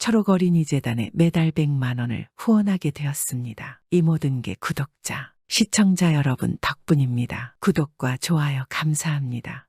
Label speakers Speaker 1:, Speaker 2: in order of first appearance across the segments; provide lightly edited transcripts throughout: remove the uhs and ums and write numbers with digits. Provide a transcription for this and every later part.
Speaker 1: 초록어린이재단에 매달 100만 원을 후원하게 되었습니다. 이 모든 게 구독자, 시청자 여러분 덕분입니다. 구독과 좋아요 감사합니다.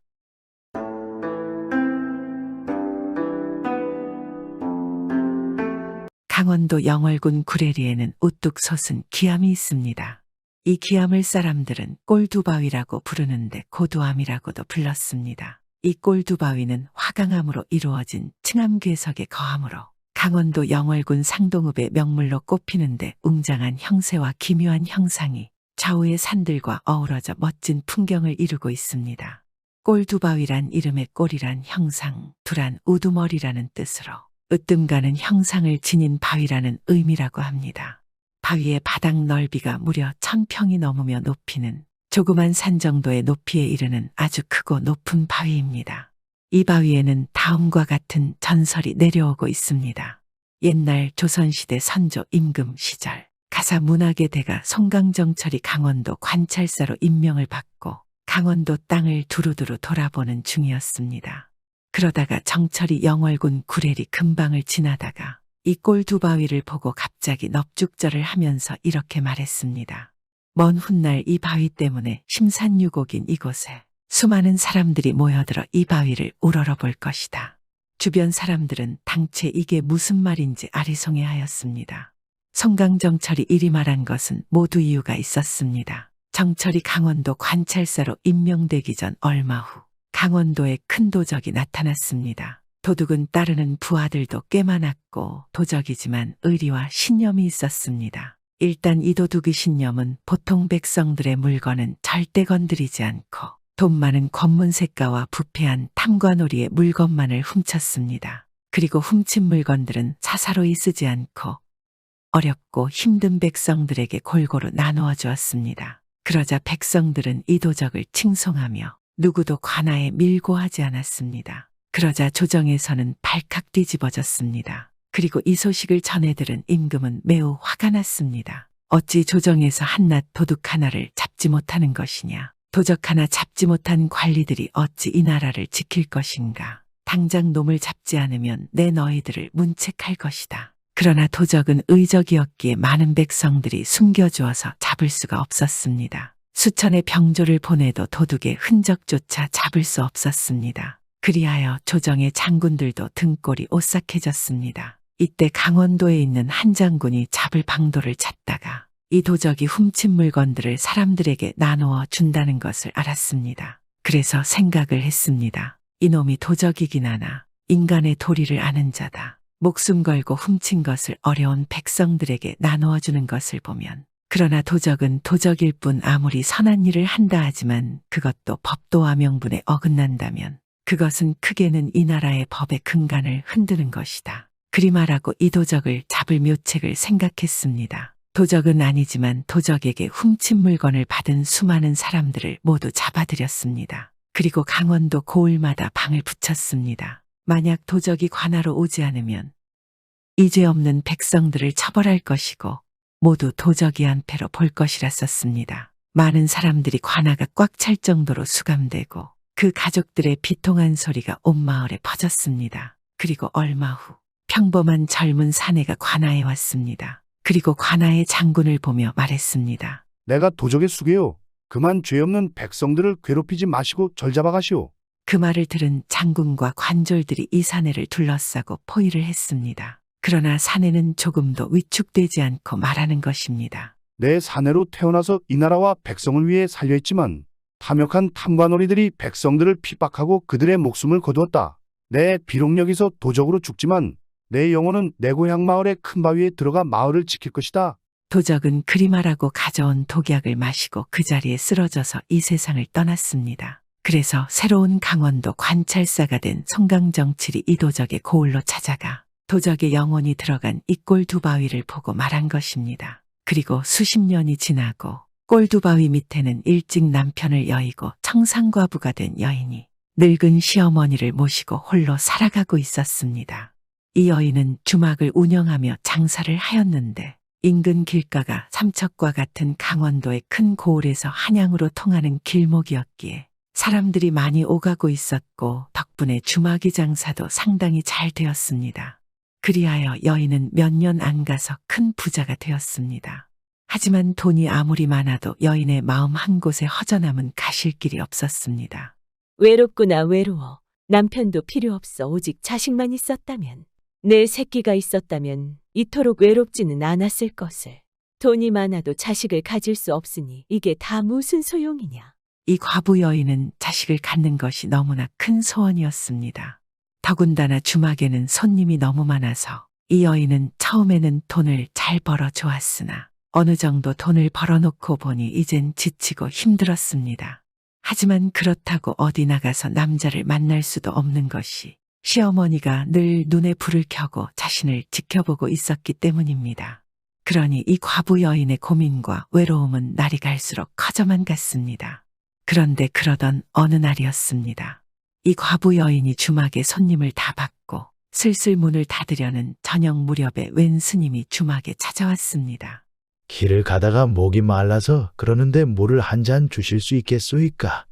Speaker 1: 강원도 영월군 구례리에는 우뚝 솟은 기암이 있습니다. 이 기암을 사람들은 꼴두바위라고 부르는데 고두암이라고도 불렀습니다. 이 꼴두바위는 화강암으로 이루어진 층암괴석의 거암으로 강원도 영월군 상동읍의 명물로 꼽히는데 웅장한 형세와 기묘한 형상이 좌우의 산들과 어우러져 멋진 풍경을 이루고 있습니다. 꼴두바위란 이름의 꼴이란 형상, 두란 우두머리라는 뜻으로 으뜸가는 형상을 지닌 바위라는 의미라고 합니다. 바위의 바닥 넓이가 무려 1000평이 넘으며 높이는 조그만 산 정도의 높이에 이르는 아주 크고 높은 바위입니다. 이 바위에는 다음과 같은 전설이 내려오고 있습니다. 옛날 조선시대 선조 임금 시절 가사 문학의 대가 송강정철이 강원도 관찰사로 임명을 받고 강원도 땅을 두루두루 돌아보는 중이었습니다. 그러다가 정철이 영월군 구례리 근방을 지나다가 이 꼴두바위를 보고 갑자기 넙죽절을 하면서 이렇게 말했습니다. 먼 훗날 이 바위 때문에 심산유곡인 이곳에 수많은 사람들이 모여들어 이 바위를 우러러볼 것이다. 주변 사람들은 당최 이게 무슨 말인지 아리송해하였습니다. 송강정철이 이리 말한 것은 모두 이유가 있었습니다. 정철이 강원도 관찰사로 임명되기 전 얼마 후 강원도에 큰 도적이 나타났습니다. 도둑은 따르는 부하들도 꽤 많았고 도적이지만 의리와 신념이 있었습니다. 일단 이 도둑의 신념은 보통 백성들의 물건은 절대 건드리지 않고 돈 많은 권문색가와 부패한 탐관오리의 물건만을 훔쳤습니다. 그리고 훔친 물건들은 사사로이 쓰지 않고 어렵고 힘든 백성들에게 골고루 나누어 주었습니다. 그러자 백성들은 이 도적을 칭송하며 누구도 관아에 밀고 하지 않았습니다. 그러자 조정에서는 발칵 뒤집어졌습니다. 그리고 이 소식을 전해들은 임금은 매우 화가 났습니다. 어찌 조정에서 한낱 도둑 하나를 잡지 못하는 것이냐. 도적 하나 잡지 못한 관리들이 어찌 이 나라를 지킬 것인가. 당장 놈을 잡지 않으면 내 너희들을 문책할 것이다. 그러나 도적은 의적이었기에 많은 백성들이 숨겨주어서 잡을 수가 없었습니다. 수천의 병조를 보내도 도둑의 흔적조차 잡을 수 없었습니다. 그리하여 조정의 장군들도 등골이 오싹해졌습니다. 이때 강원도에 있는 한 장군이 잡을 방도를 찾다가 이 도적이 훔친 물건들을 사람들에게 나누어 준다는 것을 알았습니다. 그래서 생각을 했습니다. 이놈이 도적이긴 하나 인간의 도리를 아는 자다. 목숨 걸고 훔친 것을 어려운 백성들에게 나누어 주는 것을 보면 그러나 도적은 도적일 뿐 아무리 선한 일을 한다 하지만 그것도 법도와 명분에 어긋난다면 그것은 크게는 이 나라의 법의 근간을 흔드는 것이다. 그리 말하고 이 도적을 잡을 묘책을 생각했습니다. 도적은 아니지만 도적에게 훔친 물건을 받은 수많은 사람들을 모두 잡아들였습니다. 그리고 강원도 고을마다 방을 붙였습니다. 만약 도적이 관하로 오지 않으면 이 죄 없는 백성들을 처벌할 것이고 모두 도적이 한 패로 볼 것이라 썼습니다. 많은 사람들이 관아가 꽉 찰 정도로 수감되고 그 가족들의 비통한 소리가 온 마을에 퍼졌습니다. 그리고 얼마 후 평범한 젊은 사내가 관아에 왔습니다. 그리고 관아의 장군을 보며 말했습니다.
Speaker 2: 내가 도적의 수게요. 그만 죄 없는 백성들을 괴롭히지 마시고 절 잡아가시오.
Speaker 1: 그 말을 들은 장군과 관졸들이 이 사내를 둘러싸고 포위를 했습니다. 그러나 사내는 조금도 위축되지 않고 말하는 것입니다.
Speaker 2: 내 사내로 태어나서 이 나라와 백성을 위해 살려있지만 탐욕한 탐관오리들이 백성들을 핍박하고 그들의 목숨을 거두었다. 내 비록 여기서 도적으로 죽지만 내 영혼은 내 고향 마을의 큰 바위에 들어가 마을을 지킬 것이다.
Speaker 1: 도적은 그리 말하고 가져온 독약을 마시고 그 자리에 쓰러져서 이 세상을 떠났습니다. 그래서 새로운 강원도 관찰사가 된 송강정칠이 이 도적의 고을로 찾아가 도적의 영혼이 들어간 이 꼴두바위를 보고 말한 것입니다. 그리고 수십 년이 지나고 꼴두바위 밑에는 일찍 남편을 여의고 청산과부가 된 여인이 늙은 시어머니를 모시고 홀로 살아가고 있었습니다. 이 여인은 주막을 운영하며 장사를 하였는데 인근 길가가 삼척과 같은 강원도의 큰 고을에서 한양으로 통하는 길목이었기에 사람들이 많이 오가고 있었고 덕분에 주막이 장사도 상당히 잘 되었습니다. 그리하여 여인은 몇 년 안 가서 큰 부자가 되었습니다. 하지만 돈이 아무리 많아도 여인의 마음 한 곳에 허전함은 가실 길이 없었습니다.
Speaker 3: 외롭구나 외로워. 남편도 필요 없어. 오직 자식만 있었다면. 내 새끼가 있었다면 이토록 외롭지는 않았을 것을. 돈이 많아도 자식을 가질 수 없으니 이게 다 무슨 소용이냐.
Speaker 1: 이 과부 여인은 자식을 갖는 것이 너무나 큰 소원이었습니다. 더군다나 주막에는 손님이 너무 많아서 이 여인은 처음에는 돈을 잘 벌어 좋았으나 어느 정도 돈을 벌어놓고 보니 이젠 지치고 힘들었습니다. 하지만 그렇다고 어디 나가서 남자를 만날 수도 없는 것이 시어머니가 늘 눈에 불을 켜고 자신을 지켜보고 있었기 때문입니다. 그러니 이 과부 여인의 고민과 외로움은 날이 갈수록 커져만 갔습니다. 그런데 그러던 어느 날이었습니다. 이 과부 여인이 주막에 손님을 다 받고 슬슬 문을 닫으려는 저녁 무렵에 웬 스님이 주막에 찾아왔습니다.
Speaker 4: 길을 가다가 목이 말라서 그러는데 물을 한 잔 주실 수 있겠소이까?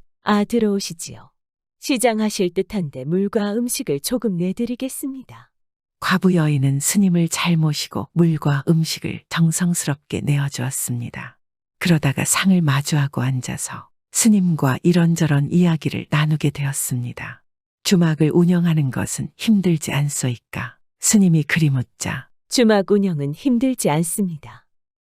Speaker 3: 들어오시지요. 시장하실 듯한데 물과 음식을 조금 내드리겠습니다.
Speaker 1: 과부 여인은 스님을 잘 모시고 물과 음식을 정성스럽게 내어주었습니다. 그러다가 상을 마주하고 앉아서 스님과 이런저런 이야기를 나누게 되었습니다. 주막을 운영하는 것은 힘들지 않소이까? 스님이 그리 묻자
Speaker 3: 주막 운영은 힘들지 않습니다.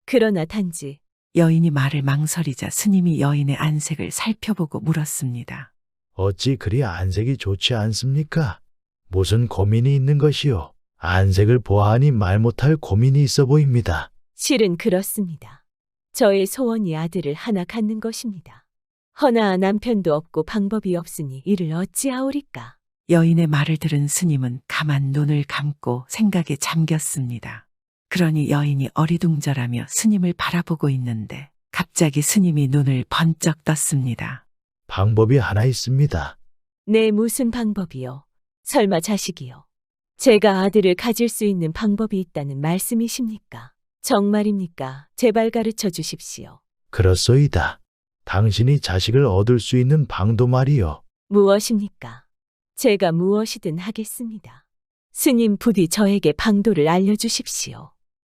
Speaker 3: 그러나 단지
Speaker 1: 여인이 말을 망설이자 스님이 여인의 안색을 살펴보고 물었습니다.
Speaker 4: 어찌 그리 안색이 좋지 않습니까? 무슨 고민이 있는 것이요? 안색을 보아하니 말 못할 고민이 있어 보입니다.
Speaker 3: 실은 그렇습니다. 저의 소원이 아들을 하나 갖는 것입니다. 허나 남편도 없고 방법이 없으니 이를 어찌하오리까?
Speaker 1: 여인의 말을 들은 스님은 가만 눈을 감고 생각에 잠겼습니다. 그러니 여인이 어리둥절하며 스님을 바라보고 있는데 갑자기 스님이 눈을 번쩍 떴습니다.
Speaker 4: 방법이 하나 있습니다.
Speaker 3: 네, 무슨 방법이요? 설마 자식이요? 제가 아들을 가질 수 있는 방법이 있다는 말씀이십니까? 정말입니까? 제발 가르쳐 주십시오.
Speaker 4: 그렇소이다. 당신이 자식을 얻을 수 있는 방도 말이요.
Speaker 3: 무엇입니까? 제가 무엇이든 하겠습니다. 스님 부디 저에게 방도를 알려주십시오.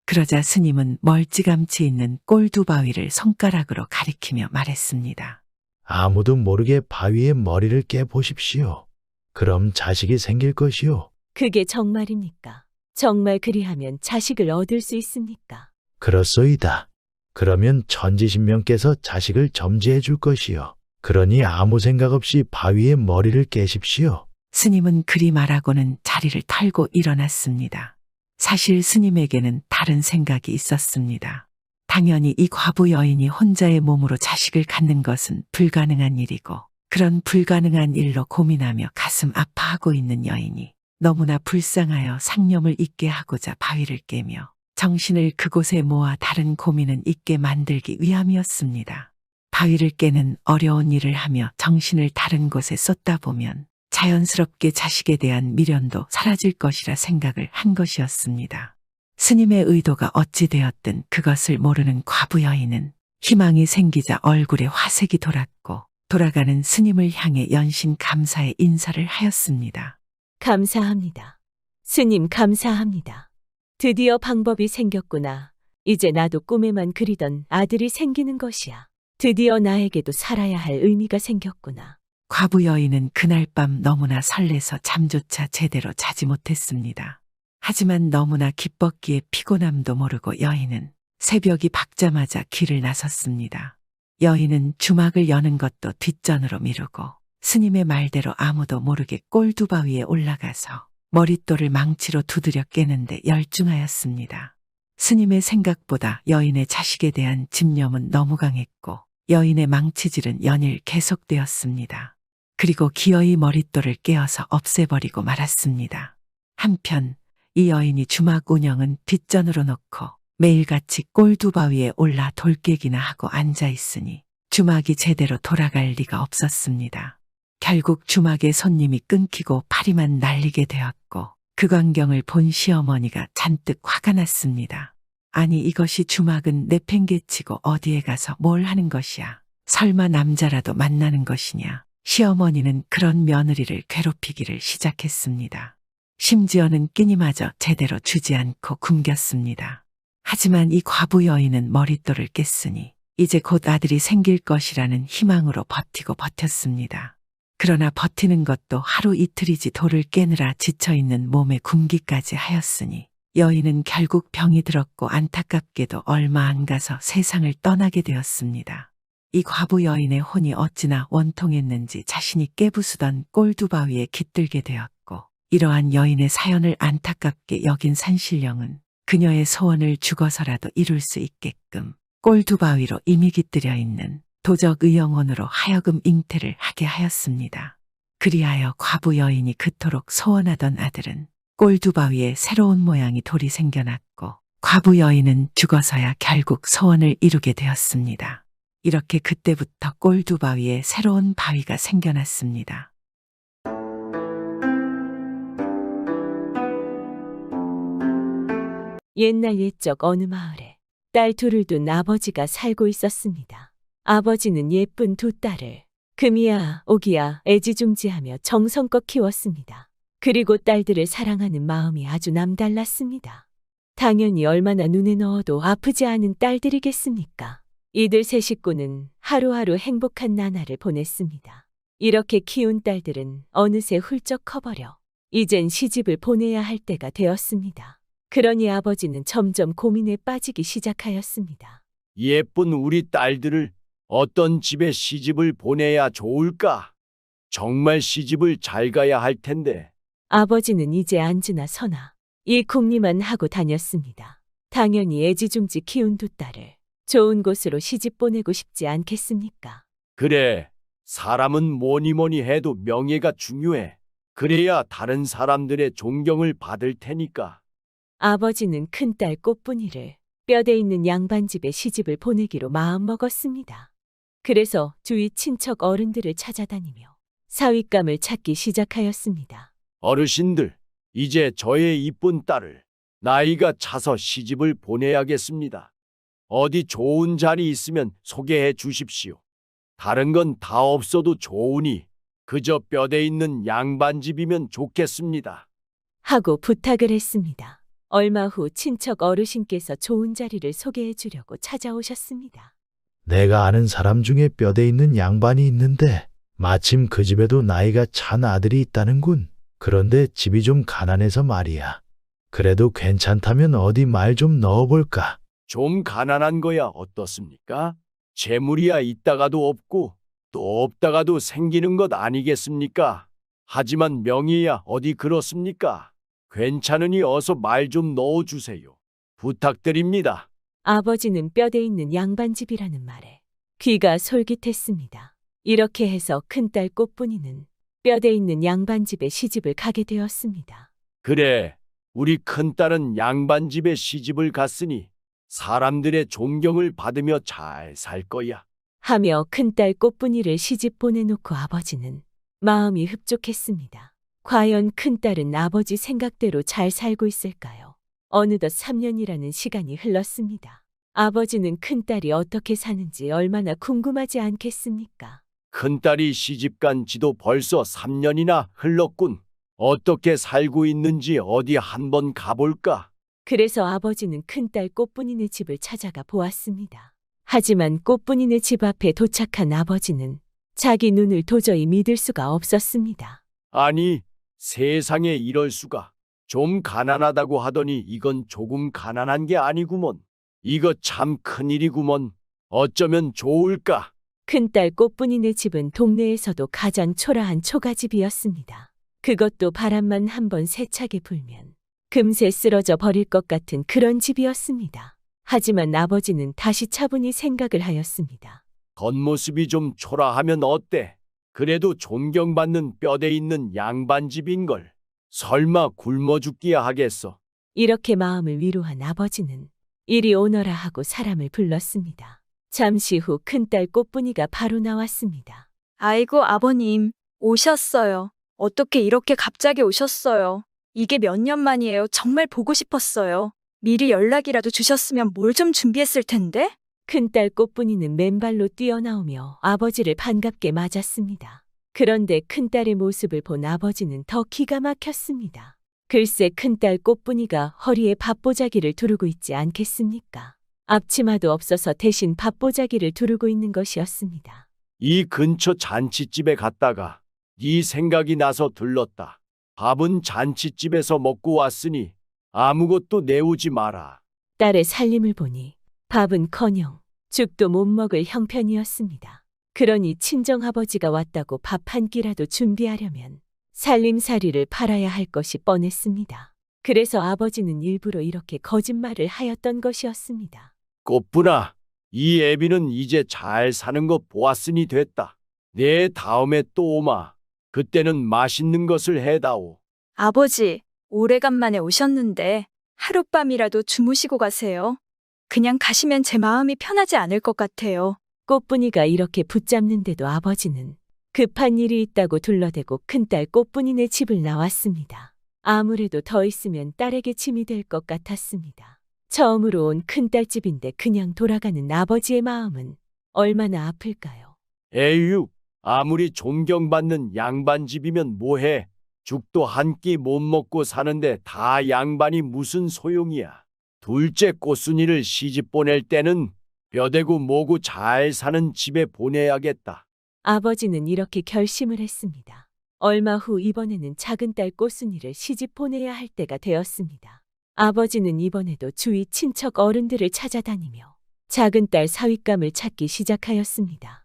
Speaker 1: 그러자 스님은 멀찌감치 있는 꼴 두 바위를 손가락으로 가리키며 말했습니다.
Speaker 4: 아무도 모르게 바위에 머리를 깨보십시오. 그럼 자식이 생길 것이요.
Speaker 3: 그게 정말입니까? 정말 그리하면 자식을 얻을 수 있습니까?
Speaker 4: 그렇소이다. 그러면 천지신명께서 자식을 점지해 줄 것이요. 그러니 아무 생각 없이 바위에 머리를 깨십시오.
Speaker 1: 스님은 그리 말하고는 자리를 털고 일어났습니다. 사실 스님에게는 다른 생각이 있었습니다. 당연히 이 과부 여인이 혼자의 몸으로 자식을 갖는 것은 불가능한 일이고 그런 불가능한 일로 고민하며 가슴 아파하고 있는 여인이 너무나 불쌍하여 상념을 잊게 하고자 바위를 깨며 정신을 그곳에 모아 다른 고민은 잊게 만들기 위함이었습니다. 바위를 깨는 어려운 일을 하며 정신을 다른 곳에 쏟다 보면 자연스럽게 자식에 대한 미련도 사라질 것이라 생각을 한 것이었습니다. 스님의 의도가 어찌 되었든 그것을 모르는 과부 여인은 희망이 생기자 얼굴에 화색이 돌았고 돌아가는 스님을 향해 연신 감사의 인사를 하였습니다.
Speaker 3: 감사합니다. 스님 감사합니다. 드디어 방법이 생겼구나. 이제 나도 꿈에만 그리던 아들이 생기는 것이야. 드디어 나에게도 살아야 할 의미가 생겼구나.
Speaker 1: 과부 여인은 그날 밤 너무나 설레서 잠조차 제대로 자지 못했습니다. 하지만 너무나 기뻤기에 피곤함도 모르고 여인은 새벽이 밝자마자 길을 나섰습니다. 여인은 주막을 여는 것도 뒷전으로 미루고 스님의 말대로 아무도 모르게 꼴두바 위에 올라가서 머릿돌을 망치로 두드려 깨는데 열중하였습니다. 스님의 생각보다 여인의 자식에 대한 집념은 너무 강했고 여인의 망치질은 연일 계속되었습니다. 그리고 기어이 머릿돌을 깨어서 없애버리고 말았습니다. 한편 이 여인이 주막 운영은 뒷전으로 놓고 매일같이 꼴두바 위에 올라 돌깨기나 하고 앉아있으니 주막이 제대로 돌아갈 리가 없었습니다. 결국 주막의 손님이 끊기고 파리만 날리게 되었고 그 광경을 본 시어머니가 잔뜩 화가 났습니다. 아니 이것이 주막은 내팽개치고 어디에 가서 뭘 하는 것이야. 설마 남자라도 만나는 것이냐. 시어머니는 그런 며느리를 괴롭히기를 시작했습니다. 심지어는 끼니마저 제대로 주지 않고 굶겼습니다. 하지만 이 과부 여인은 머릿돌을 깼으니 이제 곧 아들이 생길 것이라는 희망으로 버티고 버텼습니다. 그러나 버티는 것도 하루 이틀이지 돌을 깨느라 지쳐있는 몸에 굶기까지 하였으니 여인은 결국 병이 들었고 안타깝게도 얼마 안 가서 세상을 떠나게 되었습니다. 이 과부 여인의 혼이 어찌나 원통했는지 자신이 깨부수던 꼴두바위에 깃들게 되었고 이러한 여인의 사연을 안타깝게 여긴 산신령은 그녀의 소원을 죽어서라도 이룰 수 있게끔 꼴두바위로 이미 깃들여 있는 도적의영혼으로 하여금 잉태를 하게 하였습니다. 그리하여 과부 여인이 그토록 소원하던 아들은 꼴두바위에 새로운 모양의 돌이 생겨났고 과부 여인은 죽어서야 결국 소원을 이루게 되었습니다. 이렇게 그때부터 꼴두바위에 새로운 바위가 생겨났습니다.
Speaker 3: 옛날 옛적 어느 마을에 딸 둘을 둔 아버지가 살고 있었습니다. 아버지는 예쁜 두 딸을 금이야 오기야 애지중지하며 정성껏 키웠습니다. 그리고 딸들을 사랑하는 마음이 아주 남달랐습니다. 당연히 얼마나 눈에 넣어도 아프지 않은 딸들이겠습니까? 이들 세 식구는 하루하루 행복한 나날을 보냈습니다. 이렇게 키운 딸들은 어느새 훌쩍 커버려 이젠 시집을 보내야 할 때가 되었습니다. 그러니 아버지는 점점 고민에 빠지기 시작하였습니다.
Speaker 5: 예쁜 우리 딸들을 어떤 집에 시집을 보내야 좋을까? 정말 시집을 잘 가야 할 텐데.
Speaker 3: 아버지는 이제 앉으나 서나 이 궁리만 하고 다녔습니다. 당연히 애지중지 키운 두 딸을 좋은 곳으로 시집 보내고 싶지 않겠습니까?
Speaker 5: 그래, 사람은 뭐니 해도 명예가 중요해. 그래야 다른 사람들의 존경을 받을 테니까.
Speaker 3: 아버지는 큰딸 꽃분이를 뼈대 있는 양반집에 시집을 보내기로 마음먹었습니다. 그래서 주위 친척 어른들을 찾아다니며 사윗감을 찾기 시작하였습니다.
Speaker 5: 어르신들, 이제 저의 이쁜 딸을 나이가 차서 시집을 보내야겠습니다. 어디 좋은 자리 있으면 소개해 주십시오. 다른 건 다 없어도 좋으니 그저 뼈대 있는 양반집이면 좋겠습니다.
Speaker 3: 하고 부탁을 했습니다. 얼마 후 친척 어르신께서 좋은 자리를 소개해 주려고 찾아오셨습니다.
Speaker 4: 내가 아는 사람 중에 뼈대 있는 양반이 있는데 마침 그 집에도 나이가 찬 아들이 있다는군. 그런데 집이 좀 가난해서 말이야. 그래도 괜찮다면 어디 말 좀 넣어볼까?
Speaker 5: 좀 가난한 거야 어떻습니까? 재물이야 있다가도 없고 또 없다가도 생기는 것 아니겠습니까? 하지만 명예야 어디 그렇습니까? 괜찮으니 어서 말 좀 넣어주세요. 부탁드립니다.
Speaker 3: 아버지는 뼈대 있는 양반집이라는 말에 귀가 솔깃했습니다. 이렇게 해서 큰딸 꽃분이는 뼈대 있는 양반집에 시집을 가게 되었습니다.
Speaker 5: 그래, 우리 큰딸은 양반집에 시집을 갔으니 사람들의 존경을 받으며 잘 살 거야.
Speaker 3: 하며 큰딸 꽃분이를 시집 보내놓고 아버지는 마음이 흡족했습니다. 과연 큰딸은 아버지 생각대로 잘 살고 있을까요? 어느덧 3년이라는 시간이 흘렀습니다. 아버지는 큰딸이 어떻게 사는지 얼마나 궁금하지 않겠습니까?
Speaker 5: 큰딸이 시집간 지도 벌써 3년이나 흘렀군. 어떻게 살고 있는지 어디 한번 가볼까?
Speaker 3: 그래서 아버지는 큰딸 꽃분이네 집을 찾아가 보았습니다. 하지만 꽃분이네 집 앞에 도착한 아버지는 자기 눈을 도저히 믿을 수가 없었습니다.
Speaker 5: 아니, 세상에 이럴 수가. 좀 가난하다고 하더니 이건 조금 가난한 게 아니구먼. 이거 참 큰일이구먼. 어쩌면 좋을까?
Speaker 3: 큰딸 꽃분이네 집은 동네에서도 가장 초라한 초가집이었습니다. 그것도 바람만 한번 세차게 불면 금세 쓰러져 버릴 것 같은 그런 집이었습니다. 하지만 아버지는 다시 차분히 생각을 하였습니다.
Speaker 5: 겉모습이 좀 초라하면 어때? 그래도 존경받는 뼈대 있는 양반집인걸. 설마 굶어 죽기야 하겠어.
Speaker 3: 이렇게 마음을 위로한 아버지는 이리 오너라 하고 사람을 불렀습니다. 잠시 후 큰딸 꽃분이가 바로 나왔습니다.
Speaker 6: 아이고, 아버님, 오셨어요. 어떻게 이렇게 갑자기 오셨어요? 이게 몇 년 만이에요. 정말 보고 싶었어요. 미리 연락이라도 주셨으면 뭘 좀 준비했을 텐데?
Speaker 3: 큰딸 꽃분이는 맨발로 뛰어나오며 아버지를 반갑게 맞았습니다. 그런데 큰딸의 모습을 본 아버지는 더 기가 막혔습니다. 글쎄 큰딸 꽃분이가 허리에 밥보자기를 두르고 있지 않겠습니까? 앞치마도 없어서 대신 밥보자기를 두르고 있는 것이었습니다.
Speaker 5: 이 근처 잔치집에 갔다가 네 생각이 나서 들렀다. 밥은 잔치집에서 먹고 왔으니 아무것도 내오지 마라.
Speaker 3: 딸의 살림을 보니 밥은커녕 죽도 못 먹을 형편이었습니다. 그러니 친정아버지가 왔다고 밥 한 끼라도 준비하려면 살림살이를 팔아야 할 것이 뻔했습니다. 그래서 아버지는 일부러 이렇게 거짓말을 하였던 것이었습니다.
Speaker 5: 꽃분아, 이 애비는 이제 잘 사는 거 보았으니 됐다. 내 다음에 또 오마. 그때는 맛있는 것을 해다오.
Speaker 6: 아버지, 오래간만에 오셨는데 하룻밤이라도 주무시고 가세요. 그냥 가시면 제 마음이 편하지 않을 것 같아요.
Speaker 3: 꽃분이가 이렇게 붙잡는데도 아버지는 급한 일이 있다고 둘러대고 큰딸 꽃분이네 집을 나왔습니다. 아무래도 더 있으면 딸에게 침이 될 것 같았습니다. 처음으로 온 큰딸 집인데 그냥 돌아가는 아버지의 마음은 얼마나 아플까요?
Speaker 5: 에휴, 아무리 존경받는 양반집이면 뭐해. 죽도 한 끼 못 먹고 사는데 다 양반이 무슨 소용이야. 둘째 꽃순이를 시집 보낼 때는 뼈대고 뭐고 잘 사는 집에 보내야겠다.
Speaker 3: 아버지는 이렇게 결심을 했습니다. 얼마 후 이번에는 작은 딸 꽃순이를 시집 보내야 할 때가 되었습니다. 아버지는 이번에도 주위 친척 어른들을 찾아다니며 작은 딸 사윗감을 찾기 시작하였습니다.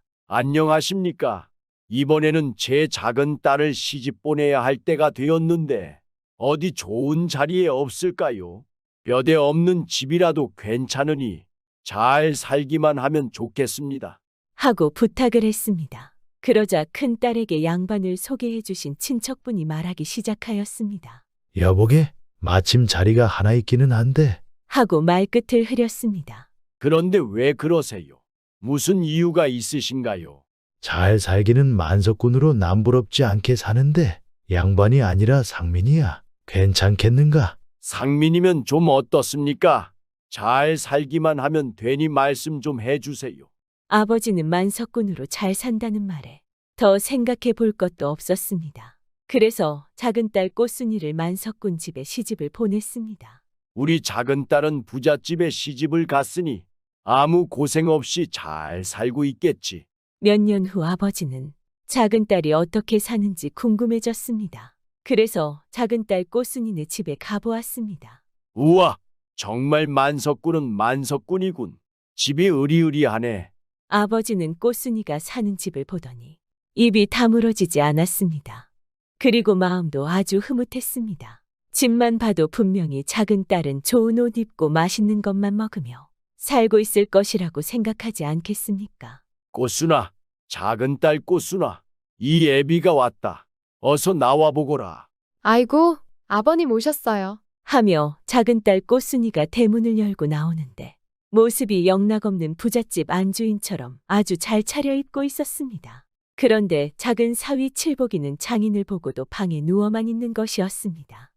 Speaker 5: 안녕하십니까. 이번에는 제 작은 딸을 시집 보내야 할 때가 되었는데 어디 좋은 자리에 없을까요? 뼈대 없는 집이라도 괜찮으니 잘 살기만 하면 좋겠습니다.
Speaker 3: 하고 부탁을 했습니다. 그러자 큰 딸에게 양반을 소개해 주신 친척분이 말하기 시작하였습니다.
Speaker 4: 여보게, 마침 자리가 하나 있기는 한데
Speaker 3: 하고 말끝을 흐렸습니다.
Speaker 5: 그런데 왜 그러세요? 무슨 이유가 있으신가요?
Speaker 4: 잘 살기는 만석군으로 남부럽지 않게 사는데 양반이 아니라 상민이야. 괜찮겠는가?
Speaker 5: 상민이면 좀 어떻습니까? 잘 살기만 하면 되니 말씀 좀 해주세요.
Speaker 3: 아버지는 만석군으로 잘 산다는 말에 더 생각해 볼 것도 없었습니다. 그래서 작은 딸 꽃순이를 만석군 집에 시집을 보냈습니다.
Speaker 5: 우리 작은 딸은 부잣집에 시집을 갔으니 아무 고생 없이 잘 살고 있겠지.
Speaker 3: 몇 년 후 아버지는 작은 딸이 어떻게 사는지 궁금해졌습니다. 그래서 작은 딸 꽃순이네 집에 가보았습니다.
Speaker 5: 우와, 정말 만석군은 만석군이군. 집이 으리으리하네.
Speaker 3: 아버지는 꽃순이가 사는 집을 보더니 입이 다물어지지 않았습니다. 그리고 마음도 아주 흐뭇했습니다. 집만 봐도 분명히 작은 딸은 좋은 옷 입고 맛있는 것만 먹으며 살고 있을 것이라고 생각하지 않겠습니까?
Speaker 5: 꽃순아, 작은 딸 꽃순아, 이 애비가 왔다. 어서 나와 보거라.
Speaker 7: 아이고, 아버님 오셨어요.
Speaker 3: 하며 작은 딸 꽃순이가 대문을 열고 나오는데 모습이 영락없는 부잣집 안주인처럼 아주 잘 차려입고 있었습니다. 그런데 작은 사위 칠복이는 장인을 보고도 방에 누워만 있는 것이었습니다.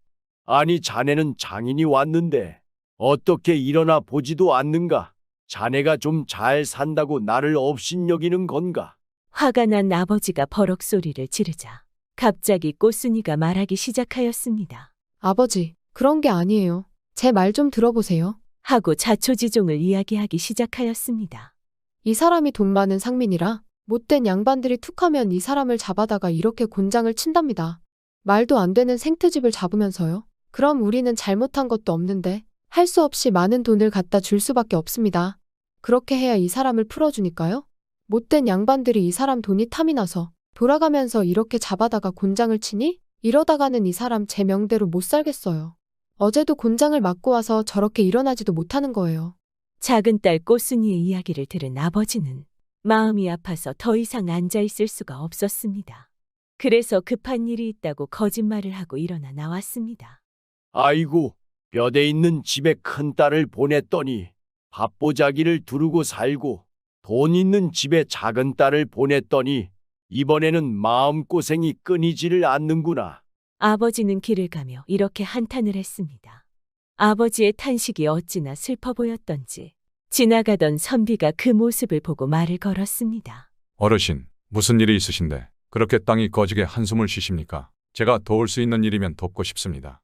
Speaker 5: 아니, 자네는 장인이 왔는데 어떻게 일어나 보지도 않는가? 자네가 좀 잘 산다고 나를 업신여기는 건가?
Speaker 3: 화가 난 아버지가 버럭 소리를 지르자 갑자기 꽃순이가 말하기 시작하였습니다.
Speaker 7: 아버지, 그런 게 아니에요. 제 말 좀 들어보세요.
Speaker 3: 하고 자초지종을 이야기하기 시작하였습니다.
Speaker 7: 이 사람이 돈 많은 상민이라 못된 양반들이 툭하면 이 사람을 잡아다가 이렇게 곤장을 친답니다. 말도 안 되는 생트집을 잡으면서요. 그럼 우리는 잘못한 것도 없는데 할 수 없이 많은 돈을 갖다 줄 수밖에 없습니다. 그렇게 해야 이 사람을 풀어주니까요. 못된 양반들이 이 사람 돈이 탐이 나서 돌아가면서 이렇게 잡아다가 곤장을 치니 이러다가는 이 사람 제 명대로 못 살겠어요. 어제도 곤장을 맞고 와서 저렇게 일어나지도 못하는 거예요.
Speaker 3: 작은 딸 꽃순이의 이야기를 들은 아버지는 마음이 아파서 더 이상 앉아 있을 수가 없었습니다. 그래서 급한 일이 있다고 거짓말을 하고 일어나 나왔습니다.
Speaker 5: 아이고, 뼈대 있는 집에 큰딸을 보냈더니 밥보자기를 두르고 살고 돈 있는 집에 작은 딸을 보냈더니 이번에는 마음고생이 끊이지를 않는구나.
Speaker 3: 아버지는 길을 가며 이렇게 한탄을 했습니다. 아버지의 탄식이 어찌나 슬퍼 보였던지 지나가던 선비가 그 모습을 보고 말을 걸었습니다.
Speaker 8: 어르신, 무슨 일이 있으신데 그렇게 땅이 꺼지게 한숨을 쉬십니까? 제가 도울 수 있는 일이면 돕고 싶습니다.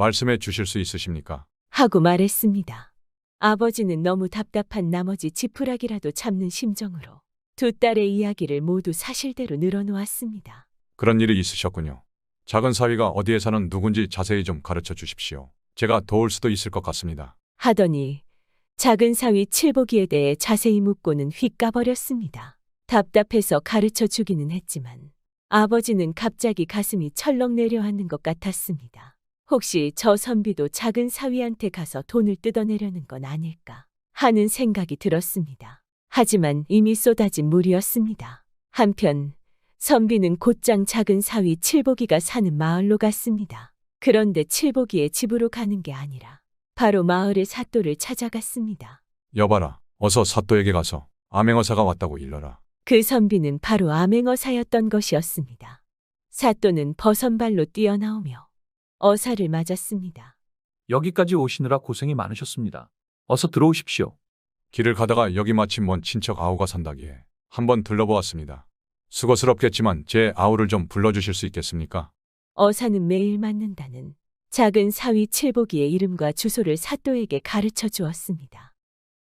Speaker 8: 말씀해 주실 수 있으십니까?
Speaker 3: 하고 말했습니다. 아버지는 너무 답답한 나머지 지푸라기라도 잡는 심정으로 두 딸의 이야기를 모두 사실대로 늘어놓았습니다.
Speaker 8: 그런 일이 있으셨군요. 작은 사위가 어디에 사는 누군지 자세히 좀 가르쳐 주십시오. 제가 도울 수도 있을 것 같습니다.
Speaker 3: 하더니 작은 사위 칠복이에 대해 자세히 묻고는 휙 가버렸습니다. 답답해서 가르쳐 주기는 했지만 아버지는 갑자기 가슴이 철렁 내려앉는 것 같았습니다. 혹시 저 선비도 작은 사위한테 가서 돈을 뜯어내려는 건 아닐까 하는 생각이 들었습니다. 하지만 이미 쏟아진 물이었습니다. 한편 선비는 곧장 작은 사위 칠복이가 사는 마을로 갔습니다. 그런데 칠복이의 집으로 가는 게 아니라 바로 마을의 사또를 찾아갔습니다.
Speaker 8: 여봐라, 어서 사또에게 가서 암행어사가 왔다고 일러라.
Speaker 3: 그 선비는 바로 암행어사였던 것이었습니다. 사또는 버선발로 뛰어나오며 어사를 맞았습니다.
Speaker 9: 여기까지 오시느라 고생이 많으셨습니다. 어서 들어오십시오.
Speaker 8: 길을 가다가 여기 마침 먼 친척 아우가 산다기에 한번 들러보았습니다. 수고스럽겠지만 제 아우를 좀 불러주실 수 있겠습니까?
Speaker 3: 어사는 매일 맞는다는 작은 사위 칠복이의 이름과 주소를 사또에게 가르쳐 주었습니다.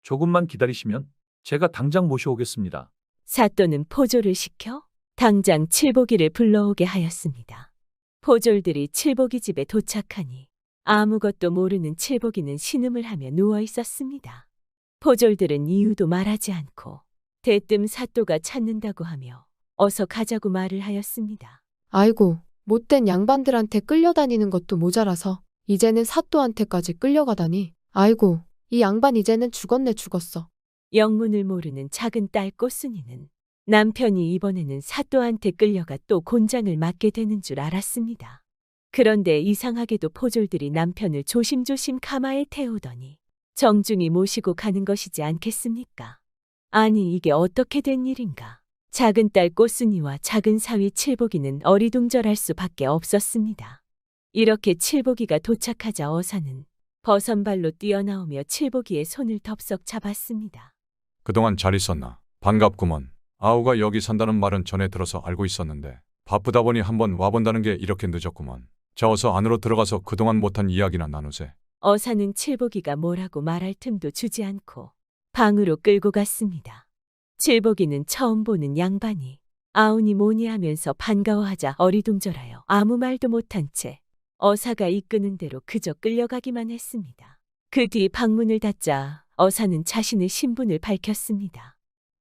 Speaker 9: 조금만 기다리시면 제가 당장 모셔오겠습니다.
Speaker 3: 사또는 포졸을 시켜 당장 칠복이를 불러오게 하였습니다. 포졸들이 칠복이 집에 도착하니 아무것도 모르는 칠복이는 신음을 하며 누워 있었습니다. 포졸들은 이유도 말하지 않고 대뜸 사또가 찾는다고 하며 어서 가자고 말을 하였습니다.
Speaker 7: 아이고, 못된 양반들한테 끌려다니는 것도 모자라서 이제는 사또한테까지 끌려가다니. 아이고, 이 양반 이제는 죽었네 죽었어.
Speaker 3: 영문을 모르는 작은 딸 꽃순이는 남편이 이번에는 사또한테 끌려가 또 곤장을 맞게 되는 줄 알았습니다. 그런데 이상하게도 포졸들이 남편을 조심조심 가마에 태우더니 정중히 모시고 가는 것이지 않겠습니까? 아니 이게 어떻게 된 일인가? 작은 딸 꽃순이와 작은 사위 칠복이는 어리둥절할 수밖에 없었습니다. 이렇게 칠복이가 도착하자 어사는 버선발로 뛰어나오며 칠복이의 손을 덥석 잡았습니다.
Speaker 8: 그동안 잘 있었나? 반갑구먼. 아우가 여기 산다는 말은 전에 들어서 알고 있었는데 바쁘다 보니 한번 와본다는 게 이렇게 늦었구먼. 자 어서 안으로 들어가서 그동안 못한 이야기나 나누세.
Speaker 3: 어사는 칠복이가 뭐라고 말할 틈도 주지 않고 방으로 끌고 갔습니다. 칠복이는 처음 보는 양반이 아우니 뭐니 하면서 반가워하자 어리둥절하여 아무 말도 못한 채 어사가 이끄는 대로 그저 끌려가기만 했습니다. 그 뒤 방문을 닫자 어사는 자신의 신분을 밝혔습니다.